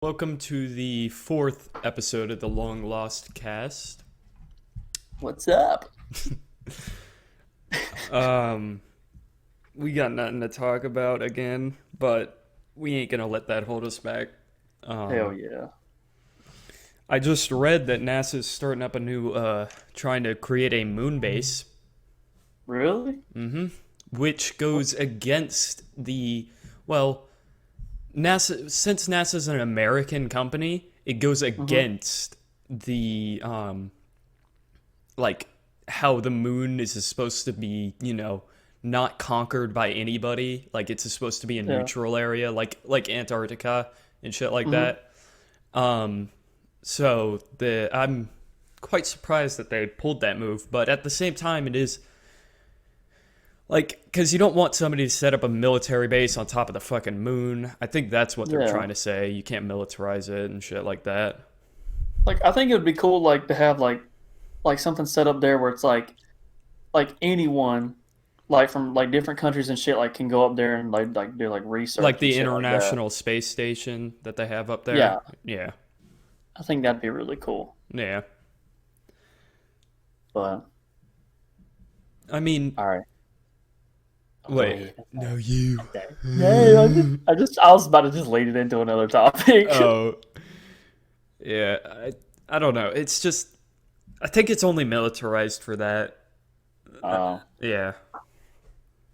Welcome to the fourth episode of the LongLastCast. What's up? Um, we got nothing to talk about again, but we ain't gonna let that hold us back. Hell Um, yeah. I just read that NASA's starting up a new, trying to create a moon base, Really? which goes against well, since NASA's an American company, it goes Mm-hmm. against like how the moon is supposed to be, not conquered by anybody. Like it's supposed to be a Yeah. neutral area, like Antarctica and shit like Mm-hmm. that. Um, so I'm quite surprised that they pulled that move, but at the same time, it is like because you don't want somebody to set up a military base on top of the fucking moon. I think that's what they're Yeah. trying to say. You can't militarize it and shit like that. Like I think it would be cool to have like something set up there where it's like anyone from different countries and shit can go up there and do Like research and the shit like that. International Space Station that they have up there. Yeah. Yeah. I think that'd be really cool. Yeah. But I mean, all right. Go wait. ahead. No, you. Okay. Yeah, I was about to just lead it into another topic. Oh, yeah. I don't know. It's just, I think it's only militarized for that. Oh. Yeah.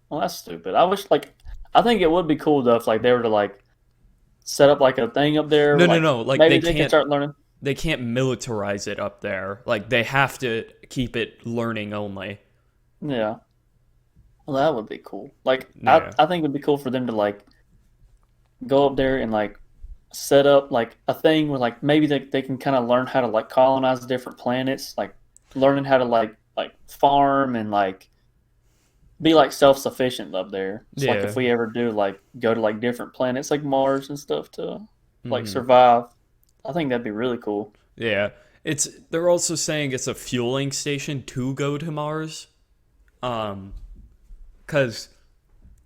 Well, that's stupid. I think it would be cool though if they were to set up a thing up there No, where no, no. Like maybe they could start learning. they can't militarize it up there. Like they have to keep it learning only. Yeah. Well, that would be cool. Yeah. I think it would be cool for them to go up there and set up a thing where maybe they can kind of learn how to colonize different planets, learning how to farm and be self-sufficient up there. So Yeah. if we ever do go to different planets like Mars and stuff to Hmm. survive, I think that'd be really cool. Yeah. They're also saying it's a fueling station to go to Mars. Um, cuz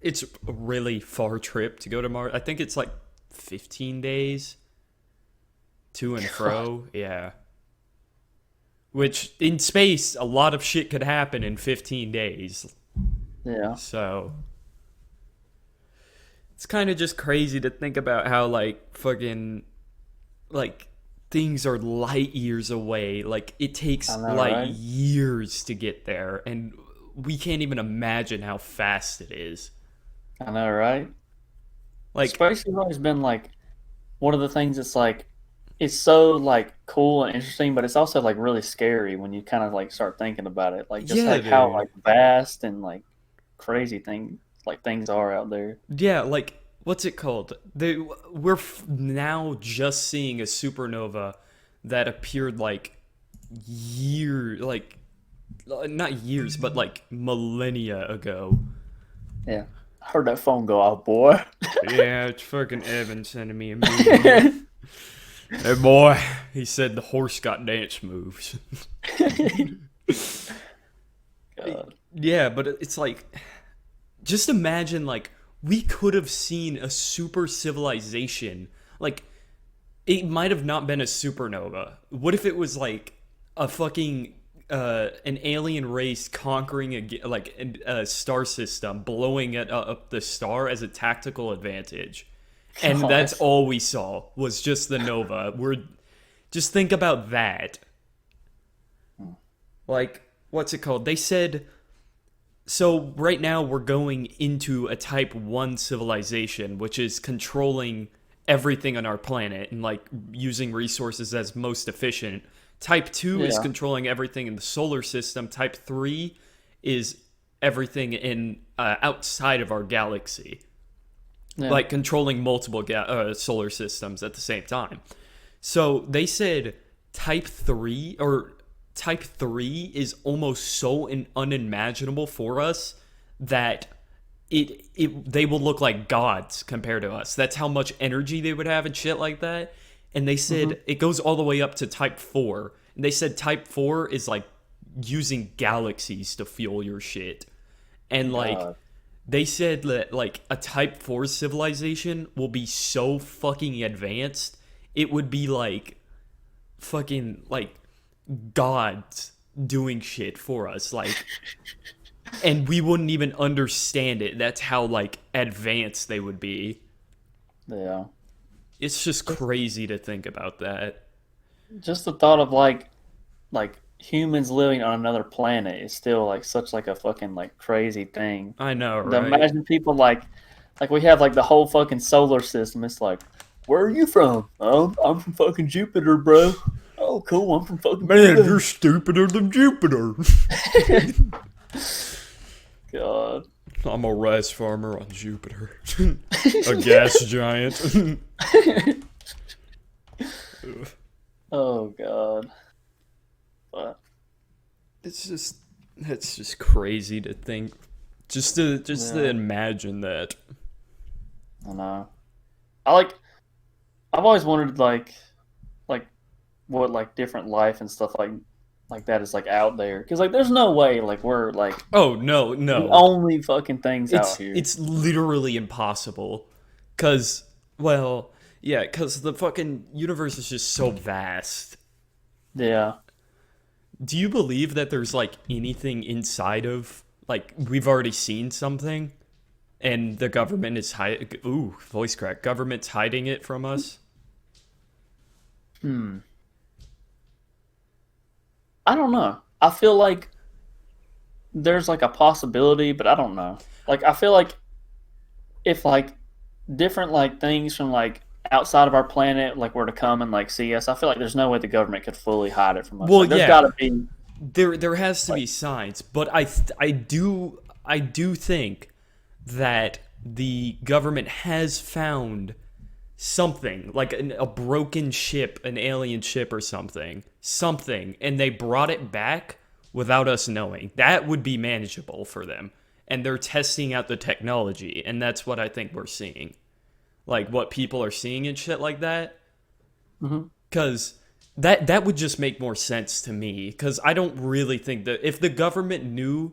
it's a really far trip to go to Mars. I think it's like 15 days to and God. fro. Yeah. Which in space, a lot of shit could happen in 15 days. Yeah. So it's kind of just crazy to think about how like fucking like things are light years away. Like it I takes know, light right? years to get there, and we can't even imagine how fast it is. I know, right? Like, Space has always been one of the things that's it's so cool and interesting, but it's also really scary when you kind of start thinking about it. Just yeah, how dude. vast and crazy things are out there. Yeah, like what's it called? Now just seeing a supernova that appeared like not years, but like millennia ago. Yeah. I heard that phone go off, boy. Yeah, it's fucking Evan sending me a meme. Hey boy, he said the horse got dance moves. God. Yeah, but it's like, just imagine like we could have seen a super civilization. Like it might have not been a supernova. What if it was like a fucking an alien race conquering a star system, blowing it up the star as a tactical advantage, and God. that's all we saw was just the nova. Just think about that. Like what's it called? They said so right now we're going into a type 1 civilization which is controlling everything on our planet and like using resources as most efficient. Type 2 is Yeah. controlling everything in the solar system. Type 3 is everything in outside of our galaxy, Yeah. like controlling multiple solar systems at the same time. So they said type 3 is almost so unimaginable for us that they will look like gods compared to us. That's how much energy they would have and shit like that. And they Hmm. said it goes all the way up to type 4. And they said type 4 is like using galaxies to fuel your shit. And like God. they said that like a type 4 civilization will be so fucking advanced it would be like fucking like gods doing shit for us, like, and we wouldn't even understand it. That's how like advanced they would be. Yeah. It's just crazy to think about that. Just the thought of like humans living on another planet is still like such like a fucking like crazy thing. I know, The right? imagine people like we have like the whole fucking solar system. It's like, where are you from? Oh, I'm from fucking Jupiter, bro. Oh, cool. I'm from fucking Man, Pluto. you're stupider than Jupiter. God. I'm a rice farmer on Jupiter. A gas giant. Oh God. But It's just crazy to think. Just to yeah, imagine that. I know. I like. I've always wondered like what like different life and stuff like that is like out there because like there's no way like we're like Oh no, the no. only fucking things out here. It's literally impossible. Cause well, yeah, cause the fucking universe is just so vast. Yeah. Do you believe that there's like anything inside of like we've already seen something and the government is hiding? Ooh, voice crack. Government's hiding it from us. Hmm. I don't know. I feel like there's like a possibility, but I don't know. Like I feel like if like different like things from like outside of our planet like were to come and like see us, I feel like there's no way the government could fully hide it from us. Well, Like there's got yeah, to be there has to like be signs, but I do think that the government has found something like a broken ship, an alien ship or something, and they brought it back without us knowing. That would be manageable for them, and they're testing out the technology, and that's what I think we're seeing, like what people are seeing and shit like that. Mhm. Because that would just make more sense to me. Because I don't really think that if the government knew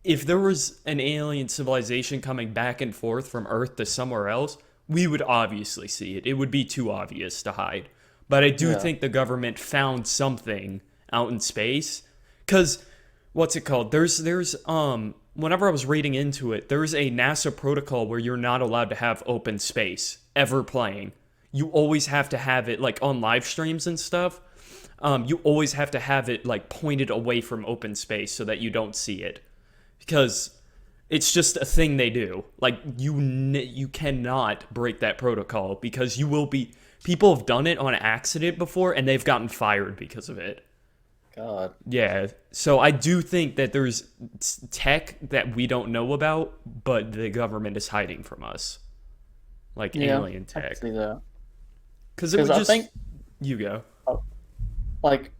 if there was an alien civilization coming back and forth from Earth to somewhere else, we would obviously see it. It would be too obvious to hide. But I do Yeah. think the government found something out in space. Cause what's it called? There's whenever I was reading into it, there's a NASA protocol where you're not allowed to have open space ever playing. You always have to have it like on live streams and stuff. You always have to have it like pointed away from open space so that you don't see it because it's just a thing they do. Like you cannot break that protocol because you will be. People have done it on accident before and they've gotten fired because of it. God. Yeah, so I do think that there's tech that we don't know about, but the government is hiding from us, like Yeah. alien I can tech. see that. Because it Because would I just think you go. like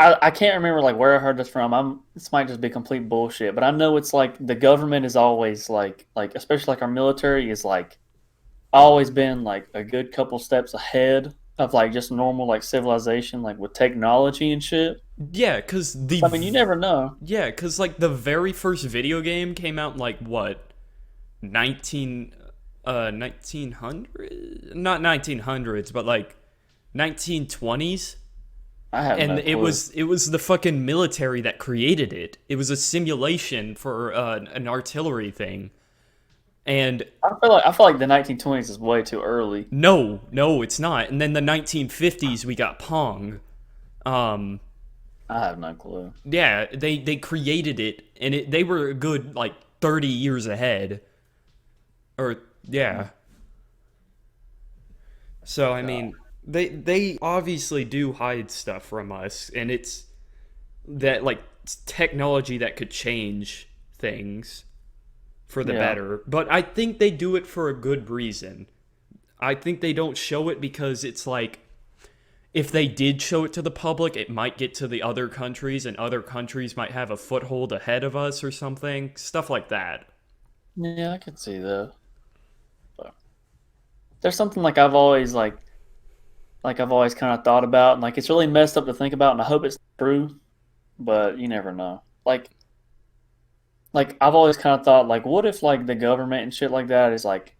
I can't remember like where I heard this from. This might just be complete bullshit, but I know it's like the government is always like especially like our military is like always been like a good couple steps ahead of like just normal like civilization like with technology and shit. Yeah, because So, I mean, you never know. like the very first video game came out in like what 1900 not 1900s but like 1920s, I have and no clue. it was the fucking military that created it. It was a simulation for an artillery thing. And I feel like the 1920s is way too early. no, it's not. And then the 1950s we got Pong. Um, I have no clue. yeah, they created it, and they were a good like 30 years ahead. Or yeah. So I God. mean, they obviously do hide stuff from us, and it's that like technology that could change things for the Yeah. better. But I think they do it for a good reason. I think they don't show it because it's like if they did show it to the public, it might get to the other countries and other countries might have a foothold ahead of us or something. Stuff like that. Yeah, I could see that. But there's something like I've always kind of thought about, and like it's really messed up to think about, and I hope it's true, but you never know. Like I've always kind of thought, like, what if like the government and shit like that is like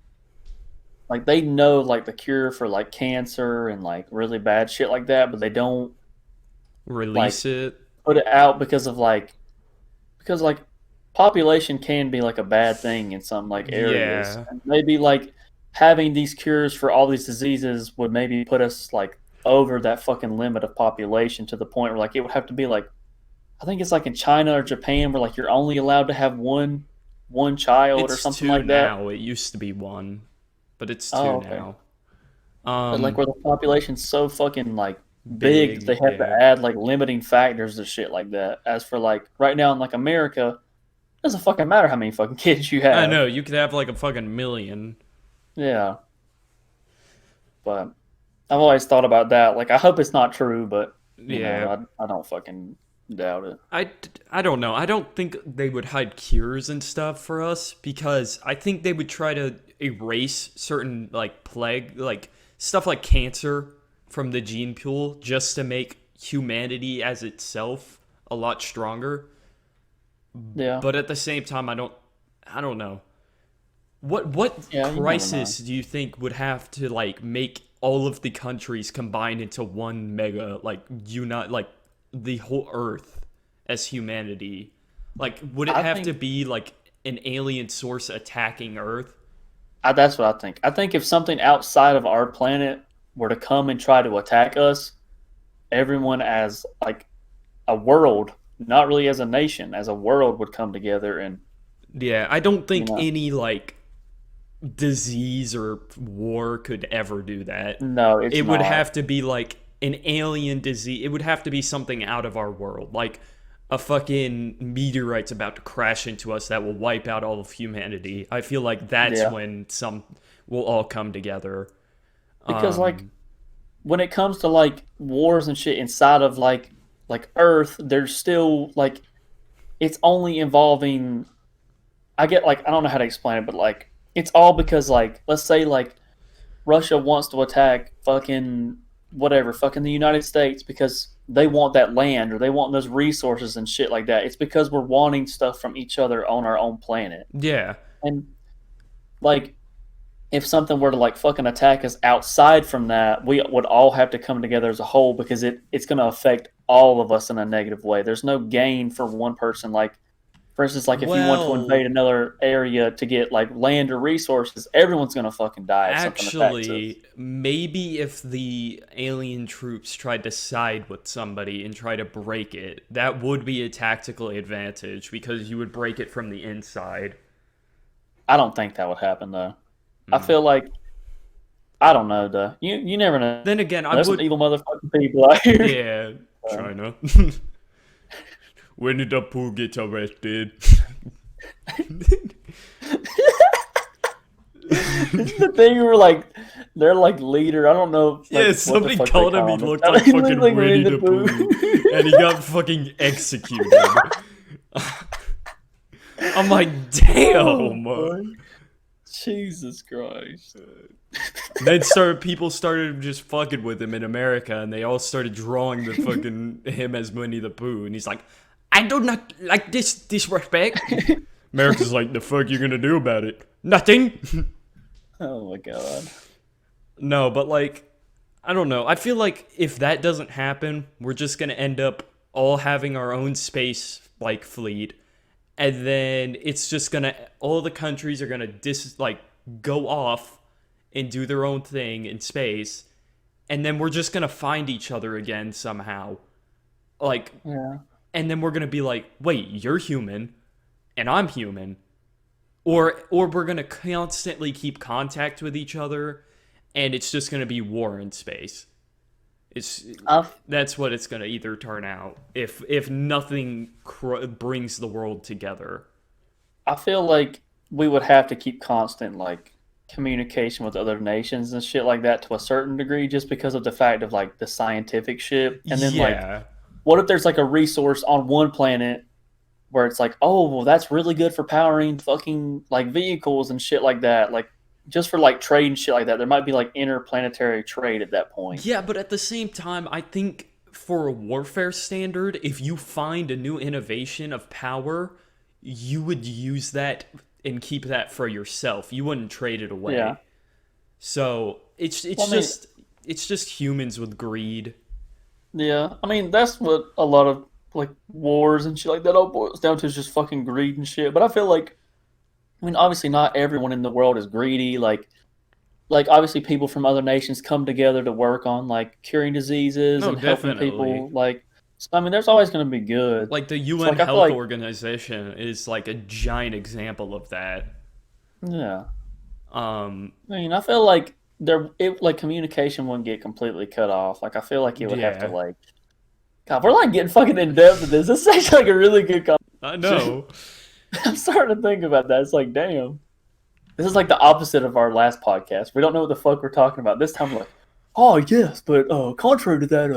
like they know like the cure for like cancer and like really bad shit like that, but they don't like Release it. put it out because like population can be like a bad thing in some like areas, Yeah. and maybe like having these cures for all these diseases would maybe put us like over that fucking limit of population to the point where like it would have to be like I think it's like in China or Japan where like you're only allowed to have one child or It's something two like that. now. It used to be one, but it's two Oh, okay. now. But like Um, where the population's so fucking like big that they big, have to yeah. add like limiting factors to shit like that. As for like right now in like America, it doesn't fucking matter how many fucking kids you I have. know, you could have like a fucking million. Yeah, but I've always thought about that. Like I hope it's not true, but you know, Yeah. I don't fucking doubt it. I, I don't know. I don't think they would hide cures and stuff for us because I think they would try to erase certain like plague, like stuff like cancer from the gene pool just to make humanity as itself a lot stronger. Yeah, But at the same time, I don't know. What yeah, you never know. crisis do you think would have to like make all of the countries combine into one mega like unite like the whole earth as humanity? Like would it I have to think be like an alien source attacking earth? that's what I think. I think if something outside of our planet were to come and try to attack us, everyone as like a world, not really as a nation, as a world would come together and Yeah, I don't you think know, any like disease or war could ever do that. no, it's It would not. have to be like an alien disease. It would have to be something out of our world, like a fucking meteorite's about to crash into us that will wipe out all of humanity. I feel like that's Yeah, when some will all come together. because like Um, when it comes to like wars and shit inside of like Earth, there's still like it's only involving. I get like I don't know how to explain it, but like it's all because like let's say like Russia wants to attack fucking whatever, fucking the United States because they want that land or they want those resources and shit like that. It's because we're wanting stuff from each other on our own planet. yeah. And like if something were to like fucking attack us outside from that, we would all have to come together as a whole because it's going to affect all of us in a negative way. There's no gain for one person. Like, for instance, like if you want to invade Well, another area to get like land or resources, everyone's going to fucking die if something attacks us. actually, maybe if the alien troops tried to side with somebody and try to break it, that would be a tactical advantage because you would break it from the inside. I don't think that would happen though. I Hmm. feel like I don't know though. You never know. Then again, I There's some would. evil motherfucking people out here. Yeah, China. When did the poo get arrested? This is the thing where like they're like leader. I don't know Yeah, like what the somebody fuck they called him. He call him. looked like He looks fucking like Winnie Winnie the the Pooh, Pooh. and he got fucking executed. I'm like, Oh damn. boy. Jesus Christ. Then people started just fucking with him in America, and they all started drawing the fucking him as Winnie the Pooh, and he's like, I do not like this disrespect. America's like, the fuck you gonna do about it? Nothing. Oh my god. No, but like, I don't know. I feel like if that doesn't happen, we're just gonna end up all having our own space like fleet, and then it's just gonna all the countries are gonna go off and do their own thing in space, and then we're just gonna find each other again somehow. Like, Yeah. and then we're gonna be like, wait, you're human, and I'm human, or we're gonna constantly keep contact with each other, and it's just gonna be war in space. It's I that's what it's gonna either turn out if nothing brings the world together. I feel like we would have to keep constant like communication with other nations and shit like that to a certain degree just because of the fact of like the scientific shit. And then like Yeah, what if there's like a resource on one planet where it's like, oh, well, that's really good for powering fucking like vehicles and shit like that. Like just for like trade and shit like that. There might be like interplanetary trade at that point. yeah, but at the same time, I think for a warfare standard, if you find a new innovation of power, you would use that and keep that for yourself. You wouldn't trade it Yeah. away. So Well, I mean, it's just humans with greed. yeah. I mean, that's what a lot of like wars and shit like that all boils down to is just fucking greed and shit. But I feel like, I mean, obviously not everyone in the world is greedy. Like obviously people from other nations come together to work on like curing diseases No, and helping definitely. people. Like, so, I mean, there's always going to be good. Like the So UN like I feel Health like, Organization is like a giant example of that. yeah. Um, I mean, I feel like like communication wouldn't get completely cut off. Like I feel like it would have to yeah, like. God, we're like getting fucking in depth with this. This is actually like a really good I conversation. know. I'm starting to think about that. It's like, damn. This is like the opposite of our last podcast. We don't know what the fuck we're talking about. This time we're like, oh yes, but contrary to that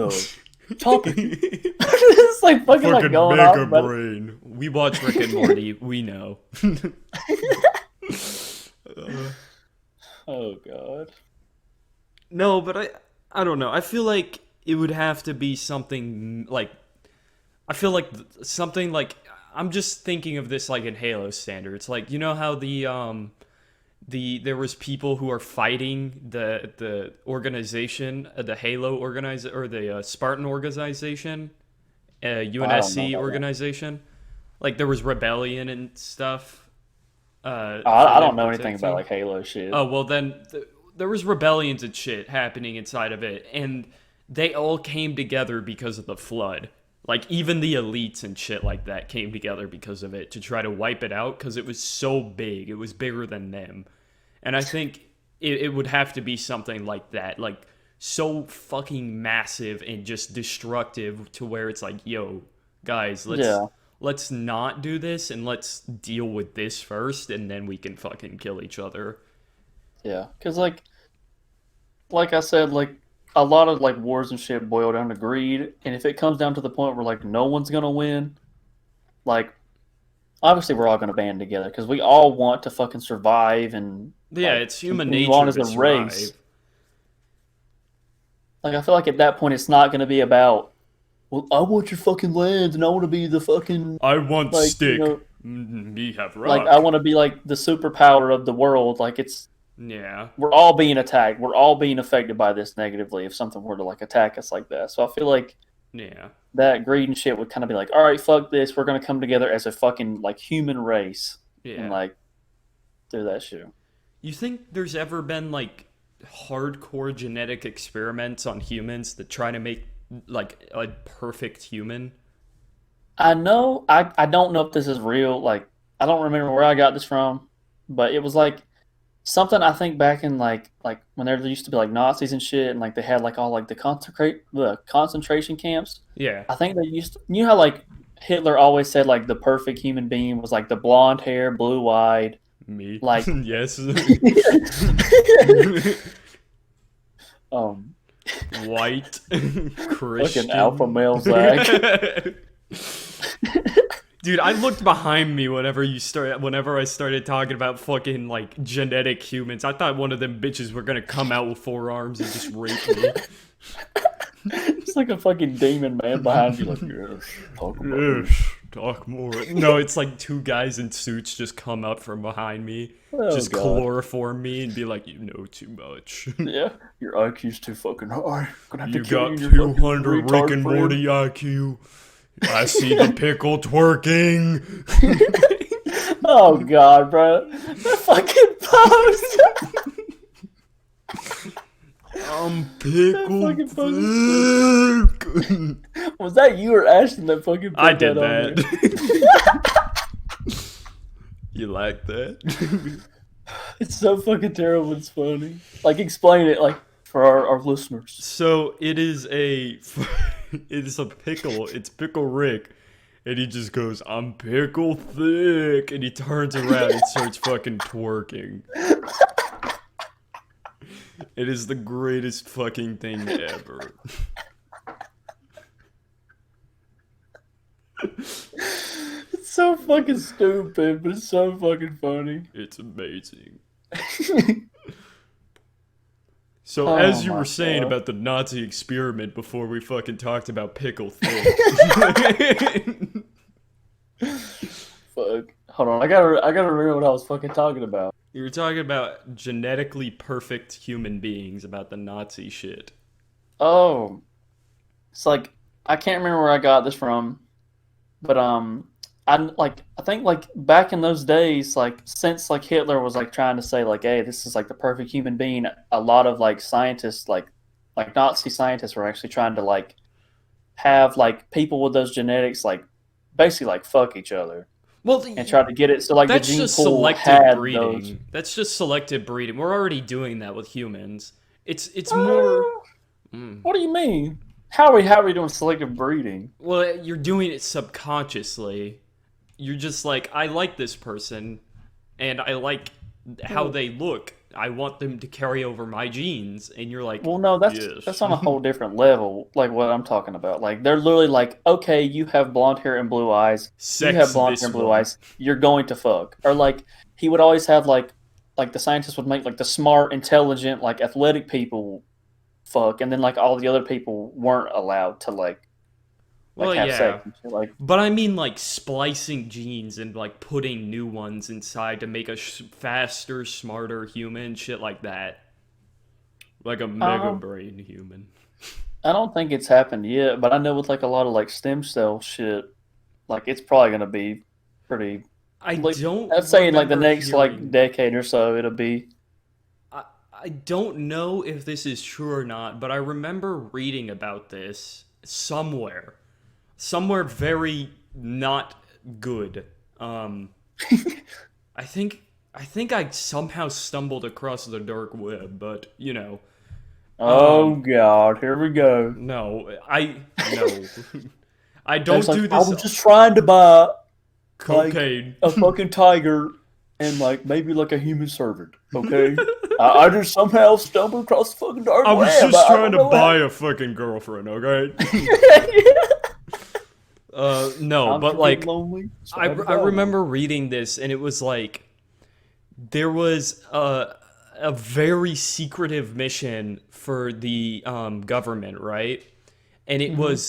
topic. It's like fucking like Fucking going off mega about it. brain. We watch Rick and Morty. We know. Oh god. No, but I don't know. I feel like it would have to be something like I feel like something like I'm just thinking of this like in Halo standards. Like you know how there was people who are fighting the organization, the Halo organize or the Spartan organization, I don't know UNSC about that. organization. Like there was rebellion and stuff for I them don't know anything about protecting. like Halo shit. Oh well, then there was rebellions and shit happening inside of it, and they all came together because of the flood. Like even the elites and shit like that came together because of it to try to wipe it out because it was so big. It was bigger than them, and I think it would have to be something like that, like so fucking massive and just destructive to where it's like, yo, guys, Yeah, let's not do this and let's deal with this first, and then we can fucking kill each other. yeah. Because like I said, like a lot of like wars and shit boil down to greed, and if it comes down to the point where like no one's gonna win, like obviously we're all gonna band together because we all want to fucking survive and Yeah, like it's human continue on nature as to a race. survive. Like I feel like at that point it's not gonna be about well, I want your fucking lands and I want to be the fucking I want like stick. We have like I rock. want to be like the superpower of the world. Like it's Yeah, we're all being attacked. We're all being affected by this negatively if something were to like attack us like that. So I feel like yeah. that greed and shit would kind of be like, all right, fuck this. We're gonna come together as a fucking like human race and Yeah. like do that shit. You think there's ever been like hardcore genetic experiments on humans that try to make like a perfect human? I know. I don't know if this is real. Like I don't remember where I got this from, but it was like something I think back in like when there used to be like Nazis and shit, and like they had like all like the concentration camps. Yeah. I think they used to, you know how like Hitler always said like the perfect human being was like the blonde hair, blue eyed, Me. like Yes. um White. fucking alpha Christian. male Zach. Dude, I looked behind me whenever I started talking about fucking like genetic humans. I thought one of them bitches were gonna come out with four arms and just rape me. It's like a fucking demon man behind you, like yes, talk about me. Yes, talk more. No, it's like two guys in suits just come up from behind me, Oh just god, chloroform me and be like, you know too much. yeah, your IQ's too fucking high. Gonna have to You kill you got and your fucking 200 Rick retard and friend. Morty IQ. I see the pickle twerking. Oh god, bro, that fucking post. I'm That pickled fucking post. thick. Was that you or Ashton that fucking I put did that on there? that. You like that? It's so fucking terrible. It's funny. Like, explain it, like, for our listeners. So it is a it is a pickle. It's Pickle Rick. And he just goes, I'm pickle thick. And he turns around and starts fucking twerking. It is the greatest fucking thing ever. It's so fucking stupid, but it's so fucking funny. It's amazing. So, Oh as you my were saying god. about the Nazi experiment before we fucking talked about pickle thick. Fuck. Hold on, I gotta remember what I was fucking talking about. You're talking about genetically perfect human beings about the Nazi shit. Oh, it's like I can't remember where I got this from, but I think like back in those days, like since like Hitler was like trying to say like, hey, this is like the perfect human being, a lot of like scientists like Nazi scientists were actually trying to like have like people with those genetics like basically like fuck each other Well, and try to get it so like the that's gene just pool selective had those. breeding. That's just selective breeding. We're already doing that with humans. It's more. Mm, What do you mean? How are we doing selective breeding? well, you're doing it subconsciously. You're just like, I like this person, and I like how Well, they look. I want them to carry over my genes, and you're like, well, no, that's yes. on a whole different level. Like what I'm talking about. Like they're literally like, okay, you have blonde hair and blue eyes. You Sex have blonde hair this and blue one. eyes. You're going to fuck. Or like he would always have like the scientists would make like the smart, intelligent, like athletic people fuck, and then like all the other people weren't allowed to like Well, have sex yeah. and shit. Like But I mean, like, splicing genes and, like, putting new ones inside to make a faster, smarter human, shit like that. Like a mega um, brain human. I don't think it's happened yet, but I know with like a lot of like stem cell shit, like it's probably gonna be pretty. I Like don't I'd say in like the remember next like hearing. decade or so, it'll be. I don't know if this is true or not, but I remember reading about this somewhere. Somewhere very not good. Um, I think. I think I somehow stumbled across the dark web, but you know, Oh um, God, here we go. no, no, I It's don't like do I this was just trying to buy like cocaine. a fucking tiger and like maybe like a human servant. Okay, I just somehow stumbled across the fucking dark I was web. just I trying don't to know how. buy a fucking girlfriend, okay? No, Times but were getting like, lonely, so I I had to I buy one. remember reading this, and it was like there was a very secretive mission for the government, right? And Hmm.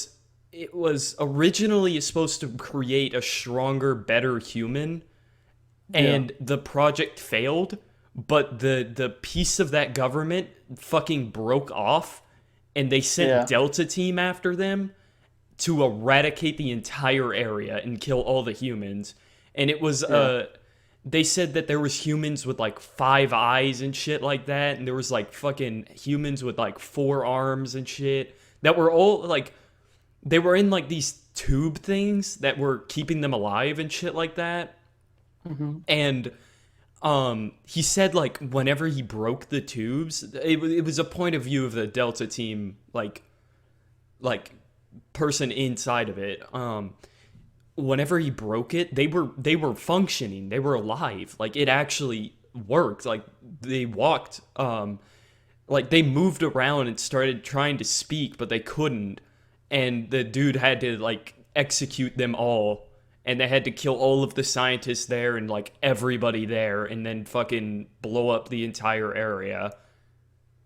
it was originally supposed to create a stronger, better human, Yeah, and the project failed, but the piece of that government fucking broke off, and they sent yeah, Delta Team after them to eradicate the entire area and kill all the humans. And it was yeah. they said that there was humans with like 5 eyes and shit like that, and there was like fucking humans with like 4 arms and shit that were all like they were in like these tube things that were keeping them alive and shit like that. Hmm. And he said like whenever he broke the tubes, it was a point of view of the Delta Team like person inside of it. Whenever he broke it, they were functioning, they were alive, like it actually worked, like they walked, like they moved around and started trying to speak, but they couldn't, and the dude had to like execute them all, and they had to kill all of the scientists there and like everybody there, and then fucking blow up the entire area.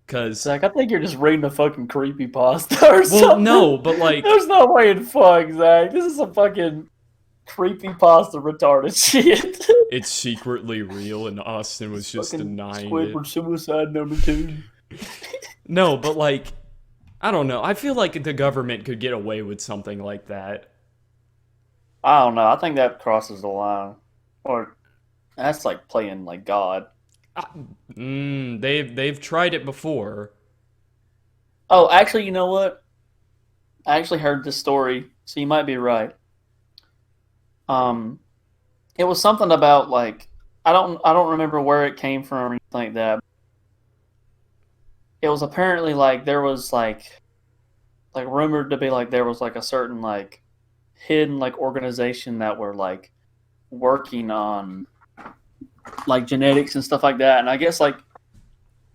Cause, Zach, I think you're just reading a fucking creepy pasta or well, something. no, but like, There's no way in fuck, Zach. This is a fucking creepy pasta retarded shit. it's secretly real, and Austin was just Fucking denying it. Squidward suicide number 2. No, but like, I don't know. I feel like the government could get away with something like that. I don't know. I think that crosses the line. Or that's like playing like God. I- they've tried it before. Oh, actually, you know what? I actually heard this story, so you might be right. Um, it was something about like I don't remember where it came from or anything like that. It was apparently like there was like rumored to be like there was like a certain like hidden like organization that were like working on like genetics and stuff like that. And I guess like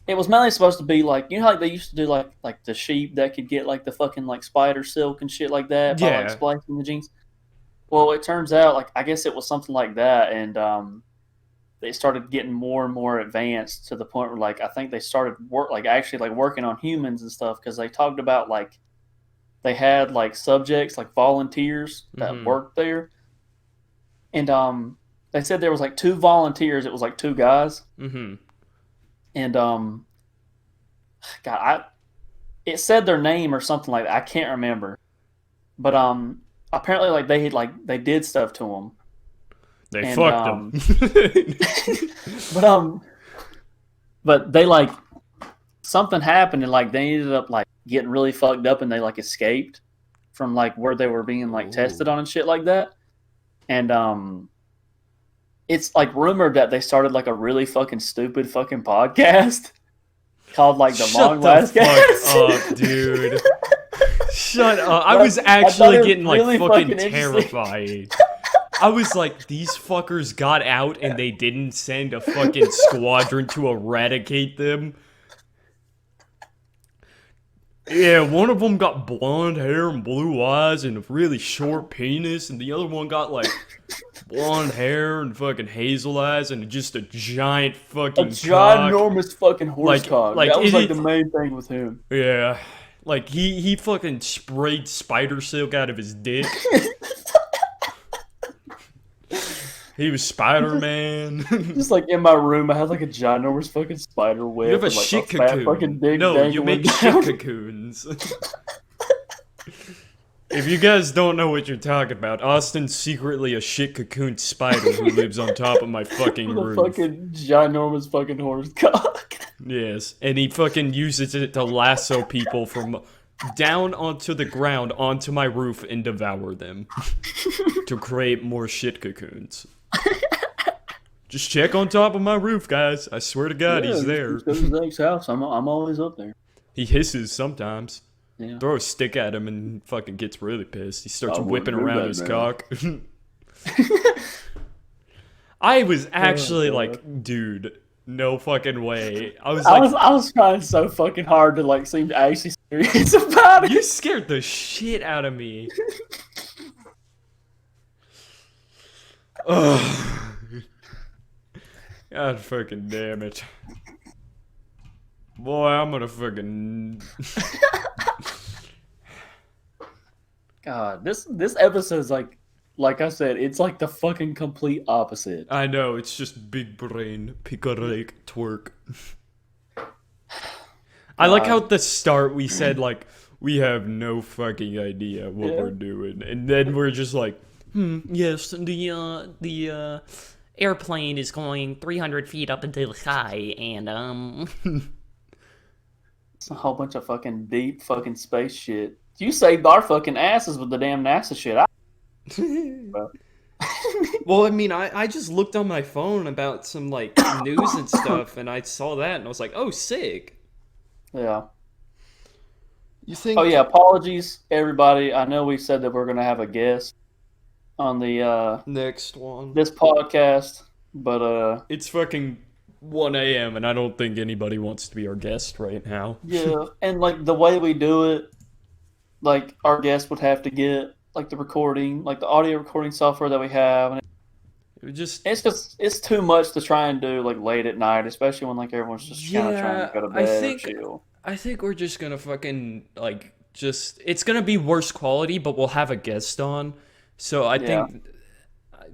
it was mainly supposed to be like like they used to do like the sheep that could get like the fucking like spider silk and shit like that by like Yeah. splicing the genes. Well, it turns out like I guess it was something like that, and they started getting more and more advanced to the point where like I think they started actually like working on humans and stuff because they talked about like they had like subjects like volunteers that Mm-hmm. worked there, and they said there was like 2 volunteers. It was like 2 guys, Mm-hmm. and God, it said their name or something like that. I can't remember, but apparently like they did stuff to him, They and fucked him. but but they like something happened and like they ended up like getting really fucked up and they like escaped from like where they were being like tested on and shit like that. And it's like rumored that they started like a really fucking stupid fucking podcast called like the Shut the LongLastCast. fuck up, dude. Shut up. I But was I thought actually it was getting like really fucking fucking interesting. terrified. I was like, these fuckers got out and they didn't send a fucking squadron to eradicate them. Yeah, one of them got blonde hair and blue eyes and a really short penis, and the other one got like blonde hair and fucking hazel eyes and just a giant A fucking cock. ginormous fucking horse Like- cock. like That was like it- the main thing with him. Yeah. Like he fucking sprayed spider silk out of his dick. He was Spider-Man. Just like in my room, I had like a ginormous fucking spider web. You have a with, like, shit fat cocoon. fucking dick No, you dangling make down. shit cocoons. If you guys don't know what you're talking about, Austin's secretly a shit cocoon spider who lives on top of my fucking With a roof. fucking ginormous fucking horse cock. Yes, and he fucking uses it to lasso people from down onto the ground onto my roof and devour them to create more shit cocoons. Just check on top of my roof, guys. I swear to God, he's there. Go to Zach's house. I'm always up there. He hisses sometimes. Yeah. Throw a stick at him and fucking gets really pissed. He starts I wouldn't whipping do around that, his man. cock. I was actually God. like, dude, no fucking way. I was I like, was trying so fucking hard to like seem actually serious about it. you scared the shit out of me. Ugh. God fucking damn it. Boy, I'm gonna fucking... God, this episode's like I said, it's like the fucking complete opposite. I know, it's just big brain, pick a rake, twerk. I like how at the start we said, like, we have no fucking idea what Yeah. we're doing. And then we're just like, yes, the airplane is going 300 feet up into the sky, and, It's a whole bunch of fucking deep fucking space shit. You saved our fucking asses with the damn NASA shit. Well, I mean, I just looked on my phone about some, like, news and stuff, and I saw that, and I was like, oh, sick. Yeah. You think... Oh yeah, apologies everybody. I know we said that we're gonna have a guest on the Next one. this podcast, but It's fucking 1 a.m., and I don't think anybody wants to be our guest right now. yeah, and like the way we do it, like our guest would have to get like the recording, like the audio recording software that we have, and It would just... it's just it's too much to try and do like late at night, especially when like everyone's just kind of trying to go to I bed think- or chill. I think we're just gonna fucking, like, just... It's gonna be worse quality, but we'll have a guest on. So I think...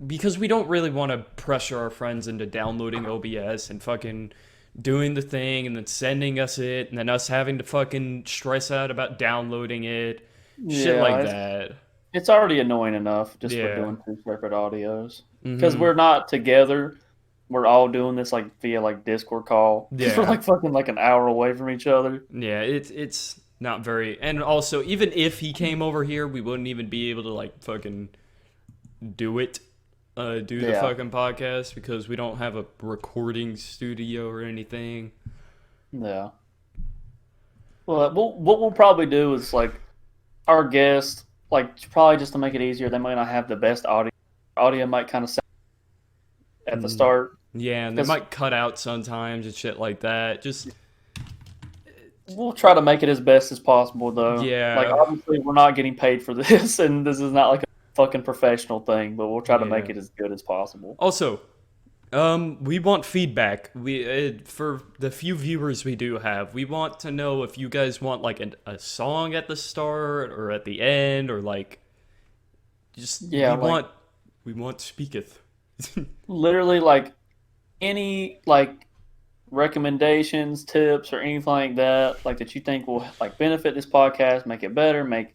Because we don't really want to pressure our friends into downloading OBS and fucking doing the thing and then sending us it and then us having to fucking stress out about downloading it. Shit Yeah, like it's- that. It's already annoying enough just Yeah. for doing 2 separate audios because Mhm. we're not together. We're all doing this like via like Discord call. Yeah. We're like fucking like an hour away from each other. Yeah, it's not very... And also, even if he came over here, we wouldn't even be able to, like, fucking do it. Do the Yeah. fucking podcast because we don't have a recording studio or anything. Yeah. Well, what we'll probably do is like our guest, like probably just to make it easier, they might not have the best audio. Audio might kind of sound at the start. Yeah, and they 'Cause- might cut out sometimes and shit like that. Just... We'll try to make it as best as possible, though. Yeah. Like obviously, we're not getting paid for this, and this is not like a fucking professional thing. But we'll try to make Yeah. it as good as possible. Also, we want feedback. We for the few viewers we do have, we want to know if you guys want like a song at the start or at the end or like just Yeah, like- we want speaketh. Literally, like any like recommendations, tips, or anything like that, like that you think will like benefit this podcast, make it better, make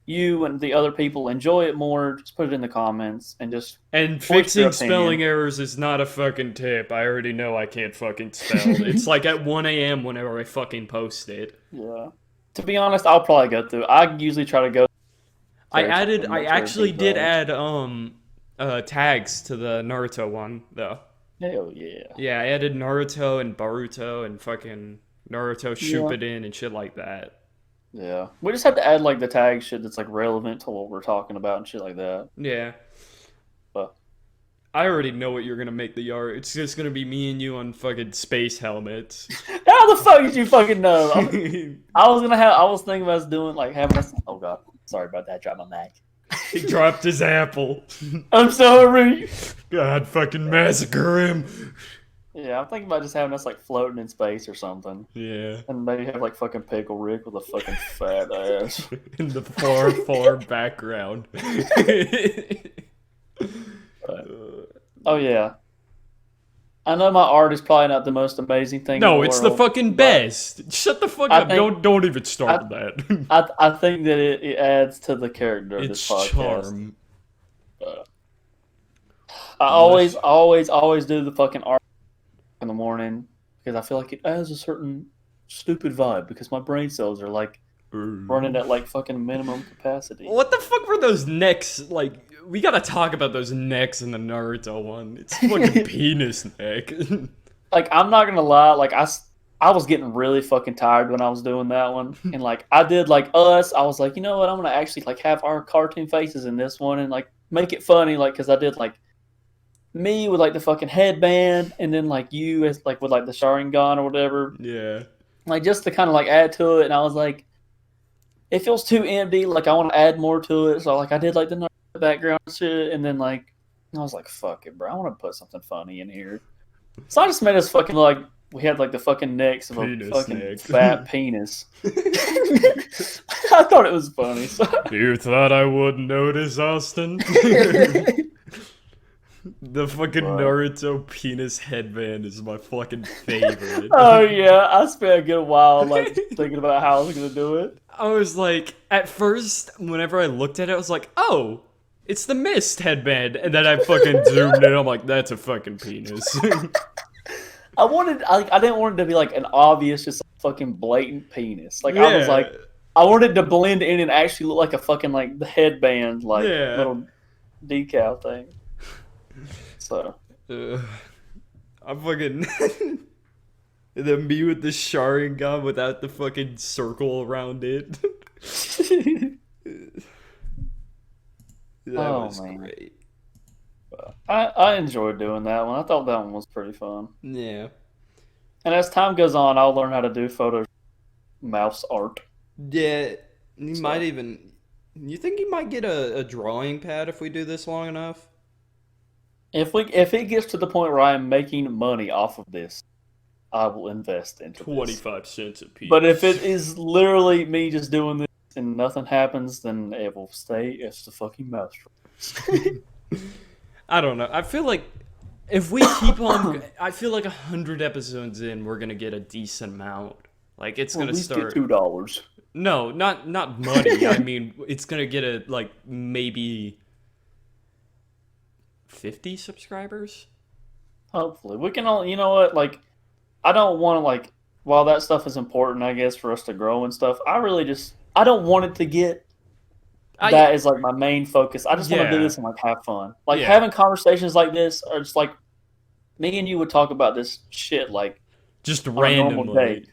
you and the other people enjoy it more, just put it in the comments and just And voice your fixing opinion. spelling errors is not a fucking tip. I already know I can't fucking spell. It's like at 1 a.m. whenever I fucking post it. Yeah. To be honest, I'll probably go through. I usually try to go through every time and I make sure actually everything's did right. add tags to the Naruto one though. Hell yeah. Yeah, I added Naruto and Boruto and fucking Naruto Yeah. Shippuden and shit like that. Yeah. We just have to add like the tag shit that's like relevant to what we're talking about and shit like that. Yeah. But I already know what you're gonna make the art. It's just gonna be me and you on fucking space helmets. how the fuck did you fucking know? I was thinking about us doing like having us. Oh god, sorry about that. Drop my Mac. He dropped his apple. I'm sorry. God, fucking massacre him. Yeah, I'm thinking about just having us like floating in space or something, Yeah. and maybe have like fucking Pickle Rick with a fucking fat ass. In the far, far background. But, oh yeah, I know my art is probably not the most amazing thing. No, in the it's the world, fucking but best. Shut the fuck I up. think Don't even start I that. I think that it adds to the character of this It's podcast. charm. I Unless always do the fucking art in the morning because I feel like it adds a certain stupid vibe because my brain cells are like running at like fucking minimum capacity. what the fuck were those necks like? We gotta talk about those necks in the Naruto one. It's fucking penis neck. Like I'm not gonna lie, like I was getting really fucking tired when I was doing that one, and like I did like us. I was like, you know what, I'm gonna actually like have our cartoon faces in this one and like make it funny, like because I did like me with like the fucking headband, and then like you as like with like the Sharingan or whatever, Yeah. like just to kind of like add to it. And I was like, it feels too empty. Like I want to add more to it. So like I did like the background shit, and then like I was like, fuck it, bro. I want to put something funny in here. So I just made us fucking like we had like the fucking necks of a Penis fucking neck. fat penis. I thought it was funny. So. You thought I wouldn't notice, Austin? The fucking But- Naruto penis headband is my fucking favorite. Oh yeah, I spent a good while like thinking about how I was gonna do it. I was like, at first, whenever I looked at it, I was like, oh, it's the mist headband. And then I fucking zoomed in. I'm like, that's a fucking penis. I didn't want it to be like an obvious, just fucking blatant penis. Like I was Yeah. like, I wanted it to blend in and actually look like a fucking like the headband, like Yeah. little decal thing. So I'm fucking. And then me with the Sharingan without the fucking circle around it. That Oh, was man. great. I enjoyed doing that one. I thought that one was pretty fun. Yeah. And as time goes on, I'll learn how to do photo mouse art. Yeah, you So- might even. You think you might get a drawing pad if we do this long enough? If it gets to the point where I am making money off of this, I will invest into this. 25 cents a piece. But if it is literally me just doing this and nothing happens, then it will stay as the fucking mouse. I don't know. I feel like if we keep on, I feel like 100 episodes in, we're gonna get a decent amount. Like it's gonna start. $2. No, not money. I mean, it's gonna get a like maybe 50 subscribers. Hopefully, we can all. You know what? Like, I don't want to like. While that stuff is important, I guess for us to grow and stuff. I don't want it to get. That is like my main focus. I just want to do Yeah. this and like have fun. Like Yeah. having conversations like this are just like me and you would talk about this shit like Just a normal randomly.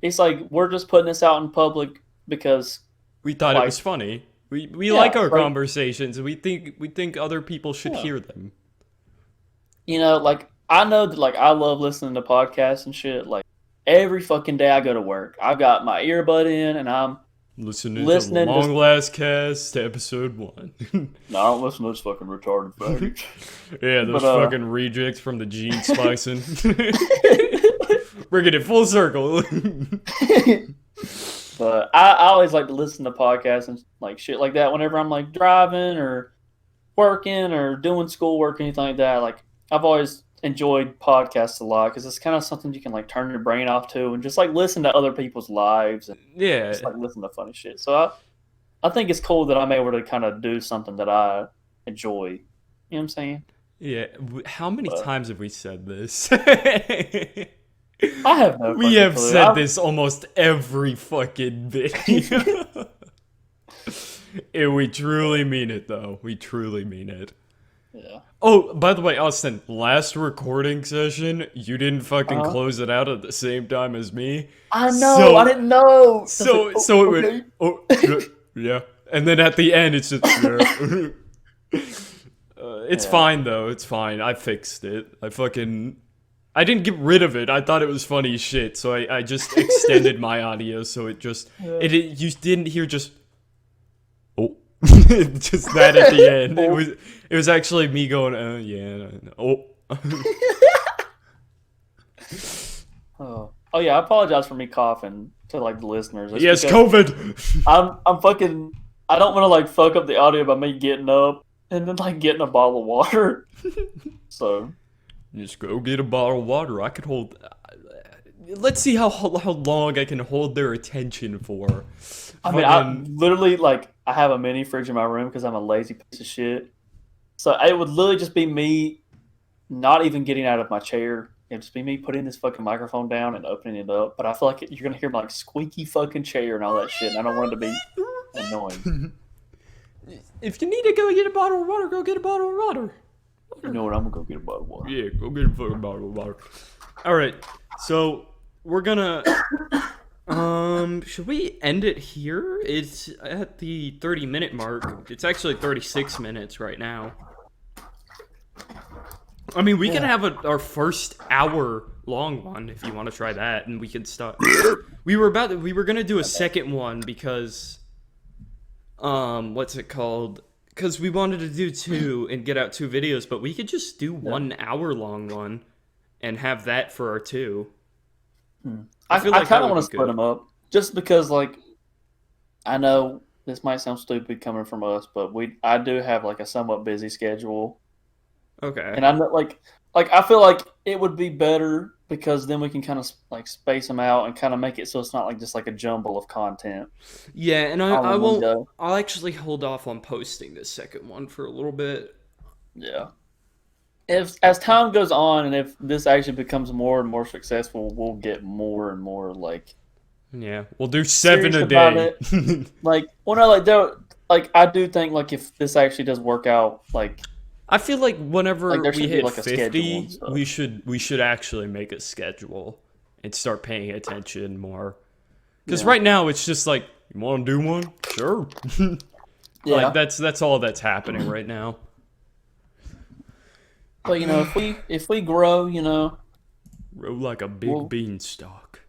it's like we're just putting this out in public because We thought it Like- was funny. We Yeah, like our like- conversations, and we think other people should Yeah. hear them. you know, like I know that like I love listening to podcasts and shit. Like every fucking day I go to work, I've got my earbud in and I'm Listening Listening to to- LongLastCast episode 1. no, I don't listen to this fucking retarded faggots. Yeah, those But, fucking rejects from the gene splicing. Bringing it full circle. But I always like to listen to podcasts and like shit like that whenever I'm like driving or working or doing schoolwork or anything like that, like I've always enjoyed podcasts a lot because it's kind of something you can like turn your brain off to and just like listen to other people's lives and just Yeah, like listen to funny shit. So I think it's cool that I'm able to kind of do something that I enjoy. You know what I'm saying? yeah. How many But times have we said this? I have no We fucking have clue. said this almost every fucking video. And we truly mean it, though. We truly mean it. Yeah. Oh, by the way, Austin, last recording session, you didn't fucking Uh-huh. close it out at the same time as me. I know. I So, didn't know. I was like, so, oh, so it went, okay. oh, yeah, yeah. And then at the end, it's just, yeah. It's Yeah. fine, though. It's fine. I fixed it. I didn't get rid of it. I thought it was funny as shit, so I just extended my audio so Yeah. you didn't hear just oh just that at the end. Oh. It was actually me going yeah oh Oh yeah. I apologize for me coughing to like the listeners. It's yes because COVID. I'm fucking. I don't want to like fuck up the audio by me getting up and then like getting a bottle of water. So Just go get a bottle of water. I could hold. Let's see how long I can hold their attention for. I mean, I Fucking literally like I have a mini fridge in my room because I'm a lazy piece of shit. So it would literally just be me not even getting out of my chair. It'd just be me putting this fucking microphone down and opening it up. But I feel like you're gonna hear my like squeaky fucking chair and all that shit. And I don't want it to be annoying. if you need to go get a bottle of water, go get a bottle of water. You know what? I'm gonna go get a bottle of water. Yeah, go get a fucking bottle of water. All right, so we're gonna should we end it here? It's at the 30-minute mark. It's actually 36 minutes right now. I mean, we can have our first hour long one if you want to try that, and we can start. We were gonna do a second one because what's it called? Because we wanted to do two and get out two videos, but we could just do 1 hour long one and have that for our two. I feel like that kind of would want to be split good. them up just because, like, I know this might sound stupid coming from us, but I do have like a somewhat busy schedule, Okay. and I'm not like I feel like it would be better because then we can kind of like space them out and kind of make it so it's not like just like a jumble of content Yeah, and all I in one won't. go. I'll actually hold off on posting this second one for a little bit. Yeah. If as time goes on and if this actually becomes more and more successful, we'll get more and more like Yeah, we'll do 7 serious a about day. it. Like, well, no, like there, like I do think like if this actually does work out, I feel like whenever there we should be hit like a schedule and 50, stuff. we should actually make a schedule and start paying attention more. Because Yeah. right now it's just like, you want to do one? Sure. Yeah, Like that's all that's happening right now. but you know, if we grow, you know, Roll like a big Well- beanstalk.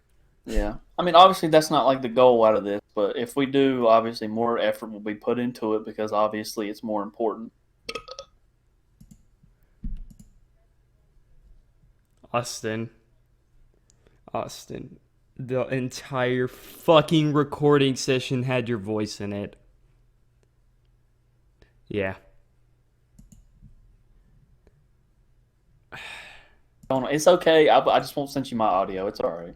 yeah. I mean, obviously that's not like the goal out of this, but if we do, obviously more effort will be put into it because obviously it's more important. Austin, the entire fucking recording session had your voice in it. Yeah. It's okay. I just won't send you my audio. It's all right.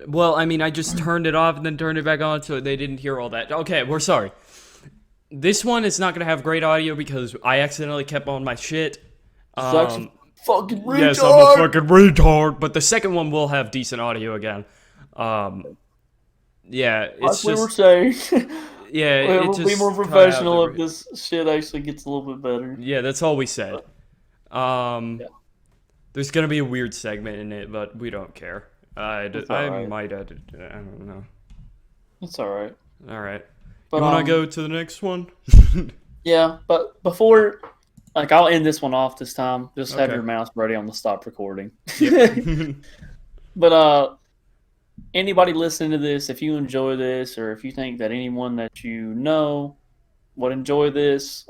Well, I mean, I just turned it off and then turned it back on, so they didn't hear all that. Okay, we're sorry. This one is not gonna have great audio because I accidentally kept on my shit. Sucks, you fucking retard. Yes, I'm a fucking retard. But the second one will have decent audio again. Yeah, it's Like we were just saying, yeah, it we'll just be more cut out professional the- if this shit actually gets a little bit better. Yeah, that's all we said. Yeah. There's gonna be a weird segment in it, but we don't care. I It's I alright. might edit it. I don't know. It's all right. All right. But You want to go to the next one? Yeah, but before, like, I'll end this one off this time. Just have Okay. your mouse ready on the stop recording. Yep. But anybody listening to this, if you enjoy this, or if you think that anyone that you know would enjoy this,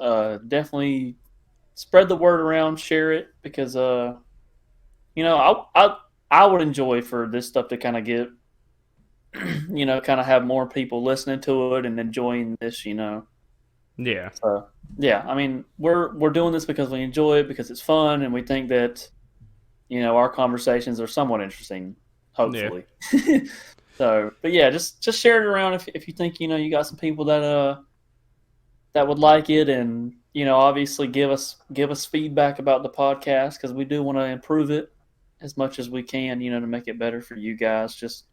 definitely spread the word around, share it, because you know, I would enjoy for this stuff to kind of get, you know, kind of have more people listening to it and enjoying this, you know, Yeah. So yeah, I mean, we're doing this because we enjoy it, because it's fun, and we think that our conversations are somewhat interesting, Yeah. hopefully. So, but yeah, just share it around if you think you got some people that would like it, and obviously give us feedback about the podcast, because we do want to improve it as much as we can, to make it better for you guys. Just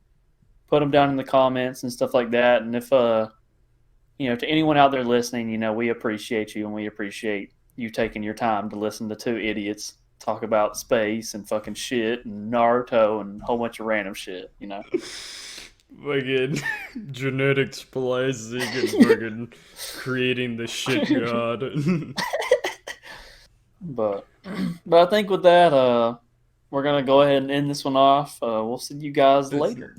put them down in the comments and stuff like that. And if to anyone out there listening, we appreciate you, and we appreciate you taking your time to listen to two idiots talk about space and fucking shit and Naruto and a whole bunch of random shit. Fucking genetic splicing and fucking creating the shit god. But but I think with that, we're gonna go ahead and end this one off. We'll see you guys This later.